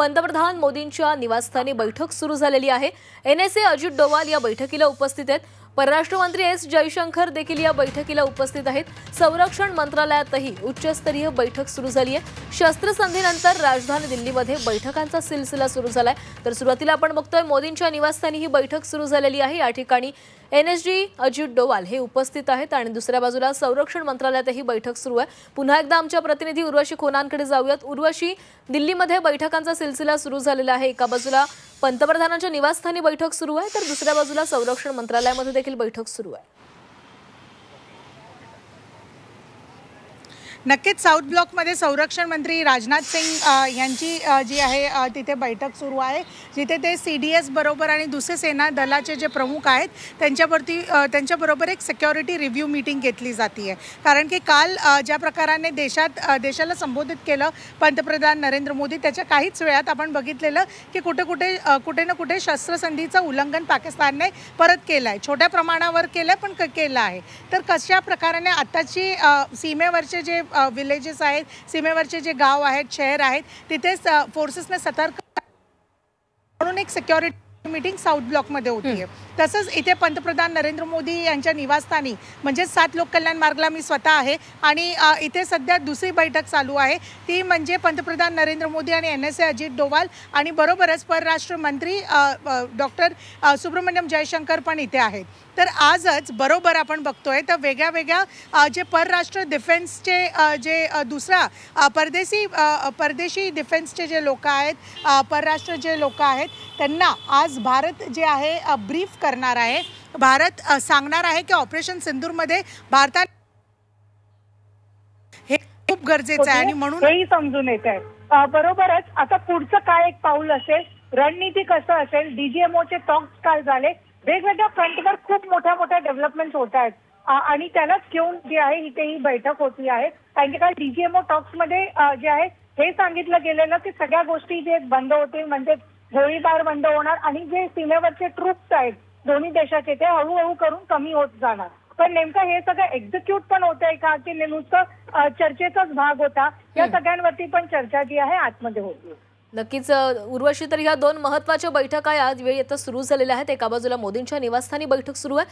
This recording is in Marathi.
पंतप्रधान मोदींच्या निवासस्थानी बैठक सुरू झालेली आहे। NSA अजित डोवाल या बैठकीला उपस्थित आहेत। परराष्ट्र मंत्री S जयशंकर देखील या बैठकीला उपस्थित आहेत। संरक्षण मंत्रालयातही उच्चस्तरीय बैठक सुरू झाली आहे। शस्त्रसंधीनंतर राजधानी दिल्लीमध्ये बैठकांचा सिलसिला सुरू झालाय। तर सुरुवातीला आपण बघतोय मोदींच्या निवासस्थानी ही बैठक सुरू झालेली आहे। या ठिकाणी NSG अजित डोवाल हे उपस्थित आहेत आणि दुसऱ्या बाजूला संरक्षण मंत्रालयातही बैठक सुरू आहे। पुन्हा एकदा आमच्या प्रतिनिधी उर्वशी खोनांकडे जाऊयात। उर्वशी, दिल्लीमध्ये बैठकांचा सिलसिला सुरू झालेला आहे। एका बाजूला पंतप्रधानांच्या निवासस्थानी बैठक सुरू आहे, तर दुसऱ्या बाजूला संरक्षण मंत्रालयामध्ये देखील बैठक सुरू आहे। नक्कीच साऊथ ब्लॉकमध्ये संरक्षण मंत्री राजनाथ सिंग यांची जी आहे तिथे बैठक सुरू आहे, जिथे ते CDS बरोबर आणि दुसरे सेना दलाचे जे प्रमुख आहेत त्यांच्याबरोबर एक सिक्युरिटी रिव्ह्यू मीटिंग घेतली जाते आहे। कारण की काल ज्या प्रकाराने देशाला संबोधित केलं पंतप्रधान नरेंद्र मोदी, त्याच्या काहीच वेळात आपण बघितलेलं की कुठे ना कुठे शस्त्रसंधीचं उल्लंघन पाकिस्तानने परत केलं आहे। छोट्या प्रमाणावर केलं पण केलं आहे। तर कशा प्रकाराने आताची सीमेवरचे जे विलेजेस आहेत, सीमेवरचे जे गाव आहेत, शहर आहेत, तिथेच फोर्सेसने सतर्क म्हणून एक सिक्युरिटी मीटिंग साऊथ ब्लॉकमध्ये होती आहे। तसंच इथे पंतप्रधान नरेंद्र मोदी यांच्या निवासस्थानी म्हणजे 7 लोककल्याण मार्गला मी स्वतः आहे आणि इथे सध्या दुसरी बैठक चालू आहे। ती म्हणजे पंतप्रधान नरेंद्र मोदी आणि NSA अजित डोवाल आणि बरोबरच परराष्ट्र मंत्री डॉक्टर सुब्रमण्यम जयशंकर पण इथे आहेत। तर आजच बरोबर आपण बघतोय तर वेगळ्या जे परराष्ट्र डिफेन्सचे जे दुसरा परदेशी डिफेन्सचे जे लोक आहेत, परराष्ट्र जे लोक आहेत, त्यांना आज भारत जे आहे ब्रीफ करणार आहे। भारत सांगणार आहे की ऑपरेशन सिंदूरमध्ये भारताने हे खूप गरजेचं आहे आणि म्हणून हेही समजून येत आहे। बरोबरच आता पुढचं काय एक पाऊल असेल, रणनीती कसं असेल, DGMOचे टॉक्स काय झाले, वेगवेगळ्या फ्रंटवर खूप मोठ्या डेव्हलपमेंट होत आहेत आणि त्यालाच घेऊन जी आहे इथे ही बैठक होती आहे। कारण की काल DGMO टॉक्स मध्ये जे आहे हे सांगितलं गेलेलं की सगळ्या गोष्टी जे बंद होतील, म्हणजे गोळीबार बंद होणार आणि जे सीमेवरचे ट्रूप्स आहेत दोन्ही देशाचे ते हळूहळू करून कमी होत जाणार। पण नेमकं हे सगळं एक्झिक्यूट पण होतंय का की नुसतं चर्चेचाच भाग होता, या सगळ्यांवरती पण चर्चा जी आहे आतमध्ये होती। नक्कीच उर्वशी, तर ह्या 2 महत्त्वाच्या बैठका आज वेळी आता सुरू झालेल्या आहेत। एका बाजूला मोदींच्या निवासस्थानी बैठक सुरू आहे।